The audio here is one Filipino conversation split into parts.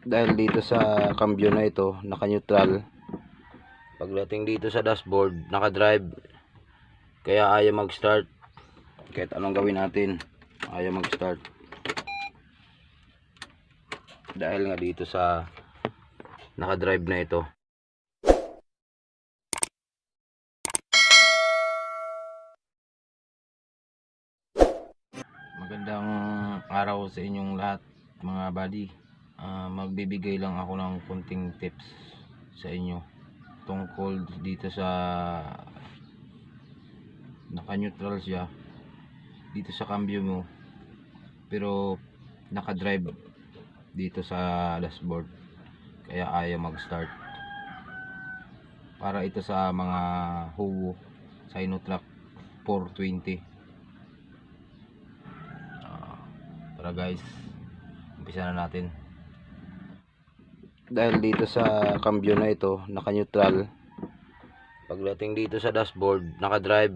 Dahil dito sa cambio na ito, naka-neutral. Pagdating dito sa dashboard, naka-drive. Kaya ayaw mag-start. Kahit anong gawin natin, ayaw mag-start. Dahil nga dito sa naka-drive na ito. Magandang araw sa inyong lahat, mga buddy. Magbibigay lang ako ng konting tips sa inyo tungkol dito sa naka-neutral siya dito sa cambio mo, pero naka-drive dito sa dashboard, kaya ayaw mag-start. Para ito sa mga Howo Sinotrack 420. Tara guys, umpisa na natin. Dahil dito sa cambio na ito, naka-neutral. Pagdating dito sa dashboard, naka-drive.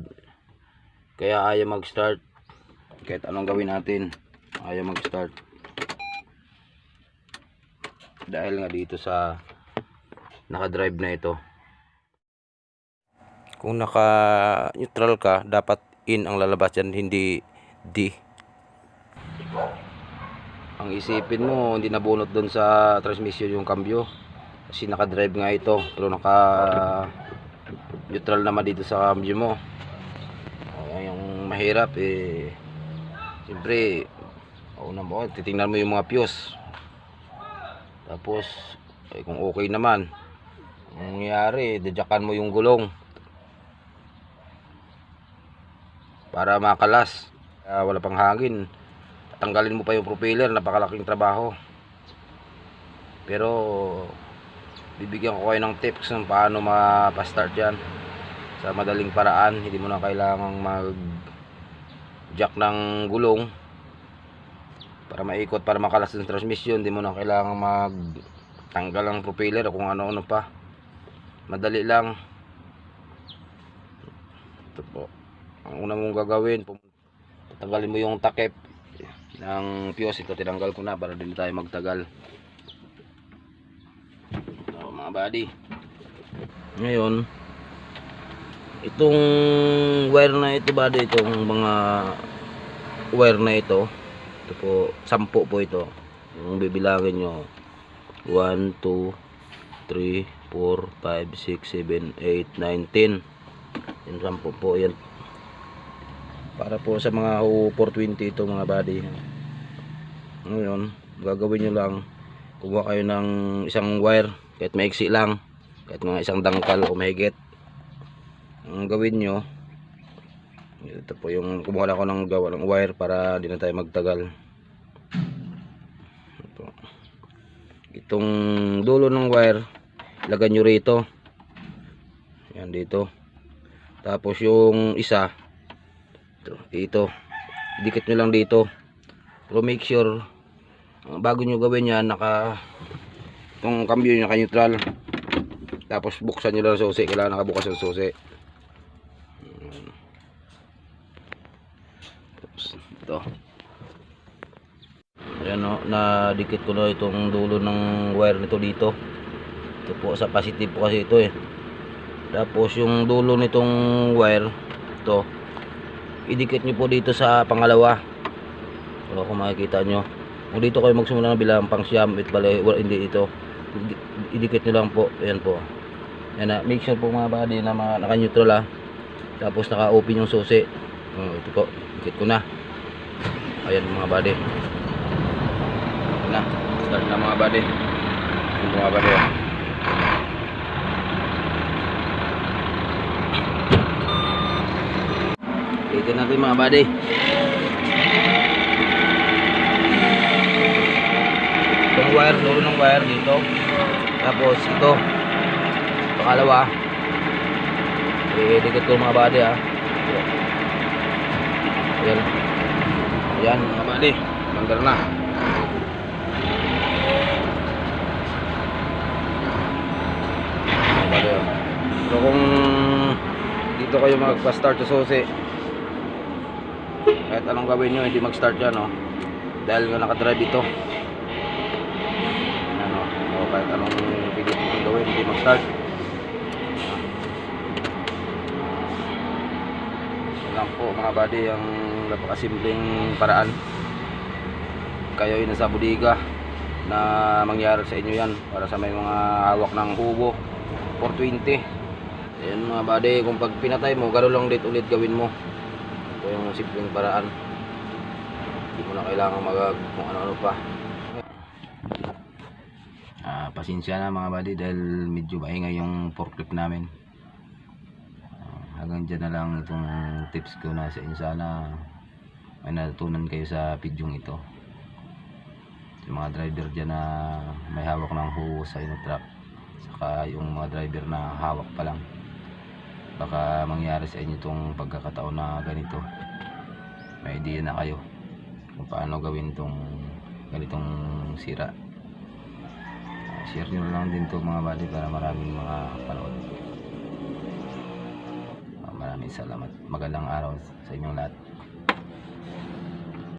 Kaya ayaw mag-start. Kahit anong gawin natin, ayaw mag-start. Dahil nga dito sa naka-drive na ito. Kung naka-neutral ka, dapat in ang lalabas yan, hindi D. Ang isipin mo, hindi nabunot doon sa transmission yung cambio kasi naka-drive nga ito, pero naka-neutral naman dito sa cambio mo. Yung mahirap siyempre, titingnan mo yung mga fuse. Tapos kung okay naman, ang nangyayari, dadyakan mo yung gulong para makalas. Wala pang hangin, tanggalin mo pa yung propeller, napakalaking trabaho. Pero bibigyan ko kayo ng tips kung paano mapa-start yan sa madaling paraan. Hindi mo na kailangang mag jack ng gulong para maikot, para makalas ng transmission. Hindi mo na kailangang mag tanggal ng propeller o kung ano-ano pa. Madali lang. Ito po ang una mong gagawin, tanggalin mo yung takip ng fuse. Ito tinanggal ko na para din tayo magtagal. So, mga buddy, ngayon itong wire na ito buddy, itong mga wire na ito po, 10 po ito. Yung bibilangin nyo, 1, 2, 3, 4, 5, 6, 7, 8, 9, 10. Yung 10 po yan, para po sa mga 420 ito mga buddy. Ngayon gagawin nyo lang, kumuha kayo ng isang wire, kahit maiksi lang, kahit mga isang dangkal o mahigit. Ang gawin nyo, ito po yung kumuha lang ako ng gawa ng wire para di na tayo magtagal. Itong dulo ng wire, ilagay nyo rito, yan dito. Tapos yung isa dito, idikit nyo lang dito. Pero make sure bago nyo gawin yan, itong cambio nyo naka-neutral. Tapos buksan nyo lang ang susi, kailangan nakabukas yung susi. Tapos ito, ayan o, nadikit ko na itong dulo ng wire nito dito. Ito po sa positive po kasi ito Tapos yung dulo nitong wire ito, idikit nyo po dito sa pangalawa. Wala kung makikita nyo. Kung dito kayo magsimula ng bilang pang siyam, hindi ito, idikit nyo lang po. Ayan po. Ayan na. Make sure po mga buddy na naka-neutral Tapos naka-open yung susi. Ito po, dikit ko na. Ayan mga buddy. Ayan na. Start na mga buddy. Ayan mga buddy. Ito natin mga buddy. Itong wire, dulo ng wire dito. Tapos ito, pangalawa, dikit ko mga buddy Ayan. Ayan mga buddy, tanggal na. Mga buddy Pero kung dito kayo magpa-start sa susi, kahit anong gawin nyo, hindi mag-start yan dahil nga nakadrive ito. Ano, start. Yan lang po mga buddy, ang napakasimpleng paraan. Kayo ay nasa bodega na mangyari sa inyo yan para sa may mga hawak ng hubo 420. Ayan mga buddy, kung pag pinatay mo, gano'n lang ulit gawin mo. Ito yung simpleng paraan. Hindi mo na kailangan kung ano-ano pa. Pasensya na mga buddy dahil medyo maingay yung forklift namin. Hanggang dyan na lang itong tips ko na sa inyo. Sana may natutunan kayo sa video ito. Yung mga driver dyan na may hawak ng huwo sa inyo truck, saka yung mga driver na hawak pa lang, baka mangyari sa inyo itong pagkakataon na ganito. May idea na kayo kung paano gawin itong ganitong sira. Share nyo lang din to mga buddy para maraming mga panood. Maraming salamat. Magandang araw sa inyong lahat.